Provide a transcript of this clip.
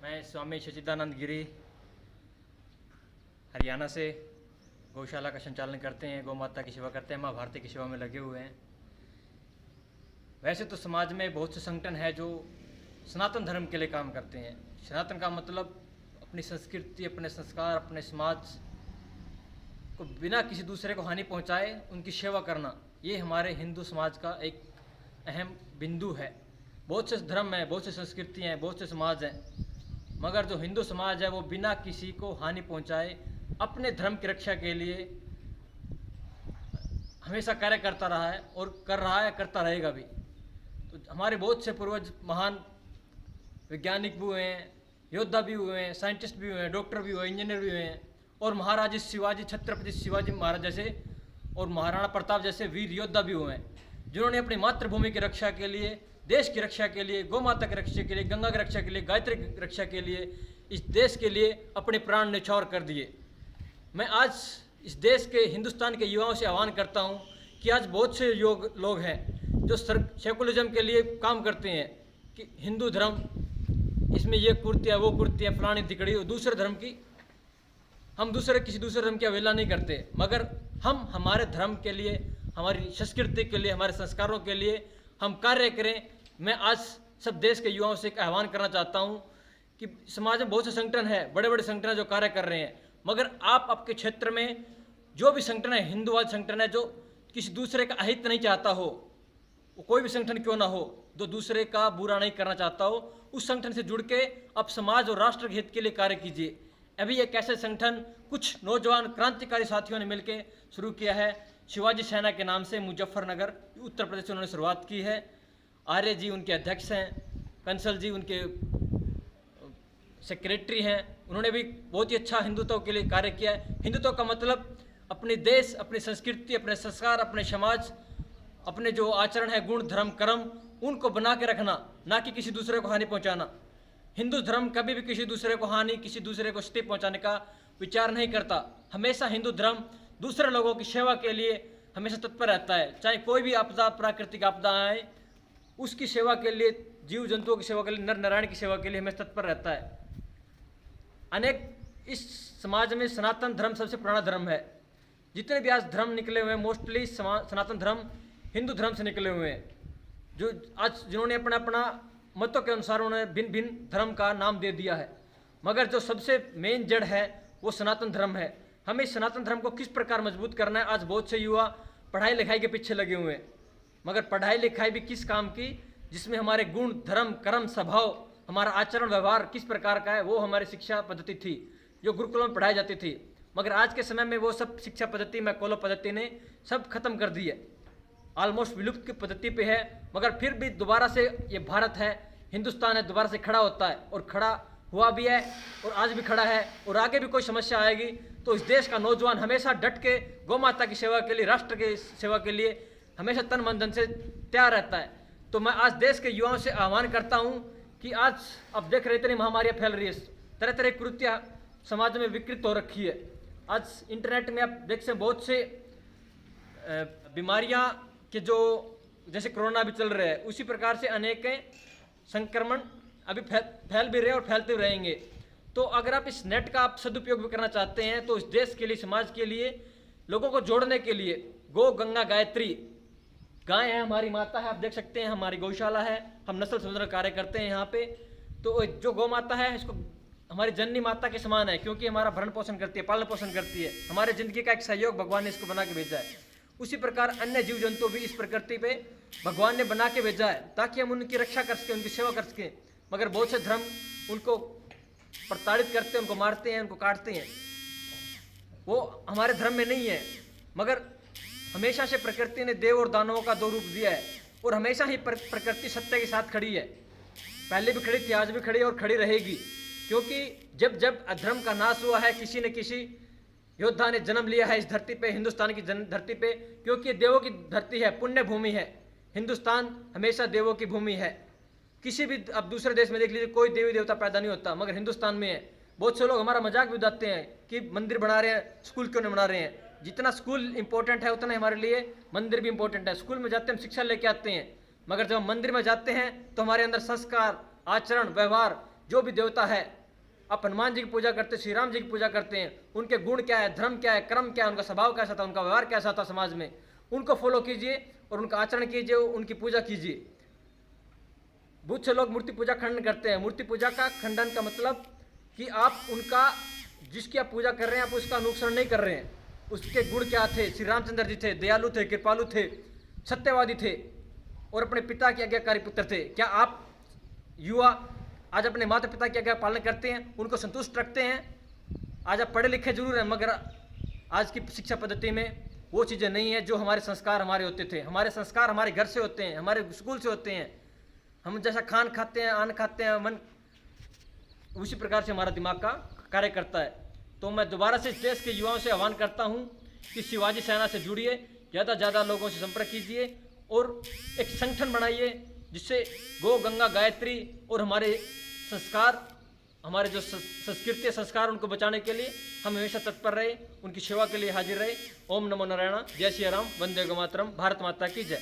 मैं स्वामी सच्चिदानंद गिरी हरियाणा से गौशाला का संचालन करते हैं, गौ माता की सेवा करते हैं, माँ भारती की सेवा में लगे हुए हैं। वैसे तो समाज में बहुत से संगठन है जो सनातन धर्म के लिए काम करते हैं। सनातन का मतलब अपनी संस्कृति, अपने संस्कार, अपने समाज को बिना किसी दूसरे को हानि पहुंचाए उनकी सेवा करना, ये हमारे हिंदू समाज का एक अहम बिंदु है। बहुत से धर्म हैं, बहुत से संस्कृतियाँ हैं, बहुत से समाज हैं, मगर जो हिंदू समाज है वो बिना किसी को हानि पहुंचाए अपने धर्म की रक्षा के लिए हमेशा कार्य करता रहा है और कर रहा है, करता रहेगा भी। तो हमारे बहुत से पूर्वज महान वैज्ञानिक भी हुए हैं, योद्धा भी हुए हैं, साइंटिस्ट भी हुए हैं, डॉक्टर भी हुए, इंजीनियर भी हुए हैं, और महाराज शिवाजी, छत्रपति शिवाजी महाराज जैसे और महाराणा प्रताप जैसे वीर योद्धा भी हुए हैं, जिन्होंने अपनी मातृभूमि की रक्षा के लिए, देश की रक्षा के लिए, गौ माता की रक्षा के लिए, गंगा की रक्षा के लिए, गायत्री की रक्षा के लिए, इस देश के लिए अपने प्राण न्यौछावर कर दिए। मैं आज इस देश के, हिंदुस्तान के युवाओं से आह्वान करता हूं कि आज बहुत से लोग हैं जो सेकुलरिज्म के लिए काम करते हैं कि हिंदू धर्म इसमें ये कुर्तियाँ, वो कुर्तियाँ, फलानी दिकड़ी, और दूसरे धर्म की, हम किसी दूसरे धर्म की अवहेलना नहीं करते, मगर हम हमारे धर्म के लिए, हमारी संस्कृति के लिए, हमारे संस्कारों के लिए हम कार्य करें। मैं आज सब देश के युवाओं से एक आह्वान करना चाहता हूं कि समाज में बहुत से संगठन है, बड़े बड़े संगठन जो कार्य कर रहे हैं, मगर आप आपके क्षेत्र में जो भी संगठन है, हिंदूवाद संगठन है जो किसी दूसरे का अहित नहीं चाहता हो, वो कोई भी संगठन क्यों ना हो, जो दूसरे का बुरा नहीं करना चाहता हो, उस संगठन से जुड़ के अब समाज और राष्ट्र के हित के लिए कार्य कीजिए। अभी एक ऐसे संगठन कुछ नौजवान क्रांतिकारी साथियों ने मिलकर शुरू किया है, शिवाजी सेना के नाम से, मुजफ्फरनगर उत्तर प्रदेश से उन्होंने शुरुआत की है। आर्य जी उनके अध्यक्ष हैं, कंसल जी उनके सेक्रेटरी हैं, उन्होंने भी बहुत ही अच्छा हिंदुत्व के लिए कार्य किया है। हिंदुत्व का मतलब अपने देश, अपनी संस्कृति, अपने संस्कार, अपने समाज, अपने जो आचरण है, गुण, धर्म, कर्म, उनको बना के रखना, ना कि किसी दूसरे को हानि पहुंचाना। हिंदू धर्म कभी भी किसी दूसरे को हानि, किसी दूसरे को क्षति पहुंचाने का विचार नहीं करता। हमेशा हिंदू धर्म दूसरे लोगों की सेवा के लिए हमेशा तत्पर रहता है, चाहे कोई भी आपदा, प्राकृतिक आपदा आए, उसकी सेवा के लिए, जीव जंतुओं की सेवा के लिए, नर नारायण की सेवा के लिए हमेशा तत्पर रहता है। अनेक इस समाज में सनातन धर्म सबसे पुराना धर्म है। जितने भी आज धर्म निकले हुए हैं, मोस्टली सनातन धर्म हिंदू धर्म से निकले हुए हैं, जो आज जिन्होंने अपना अपना मतों के अनुसार उन्होंने भिन्न भिन्न धर्म का नाम दे दिया है, मगर जो सबसे मेन जड़ है वो सनातन धर्म है। हमें सनातन धर्म को किस प्रकार मजबूत करना है, आज बहुत से युवा पढ़ाई लिखाई के पीछे लगे हुए हैं, मगर पढ़ाई लिखाई भी किस काम की, जिसमें हमारे गुण, धर्म, कर्म, स्वभाव, हमारा आचरण व्यवहार किस प्रकार का है, वो हमारी शिक्षा पद्धति थी जो गुरुकुलों में पढ़ाई जाती थी। मगर आज के समय में वो सब शिक्षा पद्धति, मैकोलो पद्धति ने सब खत्म कर दी है, ऑलमोस्ट विलुप्त की पद्धति पे है। मगर फिर भी दोबारा से ये भारत है, हिंदुस्तान है, दोबारा से खड़ा होता है, और खड़ा हुआ भी है, और आज भी खड़ा है, और आगे भी कोई समस्या आएगी तो इस देश का नौजवान हमेशा डट के गौ माता की सेवा के लिए, राष्ट्र की सेवा के लिए हमेशा तन मन धन से तैयार रहता है। तो मैं आज देश के युवाओं से आह्वान करता हूँ कि आज अब देख रहे इतनी महामारियाँ फैल रही है, तरह तरह की कृत्या समाज में विकृत हो रखी है। आज इंटरनेट में आप देख सकते बहुत से बीमारियाँ के जो, जैसे कोरोना भी चल रहा है, उसी प्रकार से अनेक संक्रमण अभी फैल भी रहे और फैलते रहेंगे। तो अगर आप इस नेट का आप सदुपयोग भी करना चाहते हैं तो इस देश के लिए, समाज के लिए, लोगों को जोड़ने के लिए, गौ, गंगा, गायत्री, गाय है हमारी माता है, आप देख सकते हैं, हमारी गौशाला है, हम नस्ल संवर्धन कार्य करते हैं यहाँ पे। तो जो गौ माता है इसको हमारी जननी माता के समान है, क्योंकि हमारा भरण पोषण करती है, पालन पोषण करती है, हमारे जिंदगी का एक सहयोग भगवान ने इसको बना के भेजा है। उसी प्रकार अन्य जीव जंतु भी इस प्रकृति पे भगवान ने बना के भेजा है ताकि हम उनकी रक्षा कर सकें, उनकी सेवा कर सकें। मगर बहुत से धर्म उनको प्रताड़ित करते हैं, उनको मारते हैं, उनको काटते हैं, वो हमारे धर्म में नहीं है। मगर हमेशा से प्रकृति ने देव और दानवों का दो रूप दिया है, और हमेशा ही प्रकृति सत्य के साथ खड़ी है, पहले भी खड़ी थी, आज भी खड़ी और खड़ी रहेगी। क्योंकि जब जब अधर्म का नाश हुआ है, किसी न किसी योद्धा ने जन्म लिया है इस धरती पे, हिंदुस्तान की धरती पे, क्योंकि देवों की धरती है, पुण्य भूमि है। हिंदुस्तान हमेशा देवों की भूमि है। किसी भी अब दूसरे देश में देख लीजिए, कोई देवी देवता पैदा नहीं होता, मगर हिंदुस्तान में है। बहुत से लोग हमारा मजाक भी उड़ाते हैं कि मंदिर बना रहे हैं, स्कूल क्यों नहीं बना रहे हैं। जितना स्कूल इंपॉर्टेंट है उतना हमारे लिए मंदिर भी इंपॉर्टेंट है। स्कूल में जाते हैं, हम शिक्षा लेके आते हैं, मगर जब हम मंदिर में जाते हैं तो हमारे अंदर संस्कार, आचरण, व्यवहार, जो भी देवता है आप हनुमान जी की पूजा करते हैं, श्री राम जी की पूजा करते हैं, उनके गुण क्या है, धर्म क्या है, कर्म क्या है, उनका स्वभाव कैसा था, उनका व्यवहार कैसा था समाज में, उनको फॉलो कीजिए और उनका आचरण कीजिए, उनकी पूजा कीजिए। बहुत से लोग मूर्ति पूजा खंडन करते हैं। मूर्ति पूजा का खंडन का मतलब कि आप उनका, जिसकी आप पूजा कर रहे हैं, आप उसका अनुसरण नहीं कर रहे हैं। उसके गुण क्या थे? श्री रामचंद्र जी थे, दयालु थे, कृपालु थे, सत्यवादी थे और अपने पिता के आज्ञाकारी पुत्र थे। क्या आप युवा आज अपने माता पिता की आज्ञा पालन करते हैं, उनको संतुष्ट रखते हैं? आज आप पढ़े लिखे जरूर हैं, मगर आज की शिक्षा पद्धति में वो चीज़ें नहीं है जो हमारे संस्कार हमारे होते थे। हमारे संस्कार हमारे घर से होते हैं, हमारे स्कूल से होते हैं। हम जैसा खान खाते हैं, अन्न खाते हैं, मन उसी प्रकार से हमारा दिमाग का कार्य करता है। तो मैं दोबारा से इस देश के युवाओं से आह्वान करता हूँ कि शिवाजी सेना से जुड़िए, ज़्यादा से ज़्यादा लोगों से संपर्क कीजिए और एक संगठन बनाइए जिससे गौ गंगा गायत्री और हमारे संस्कार, हमारे जो संस्कृति संस्कार, उनको बचाने के लिए हम हमेशा तत्पर रहे, उनकी सेवा के लिए हाजिर रहे। ओम नमो नारायण, जय श्री राम, वंदे गो मातरम, भारत माता की जय।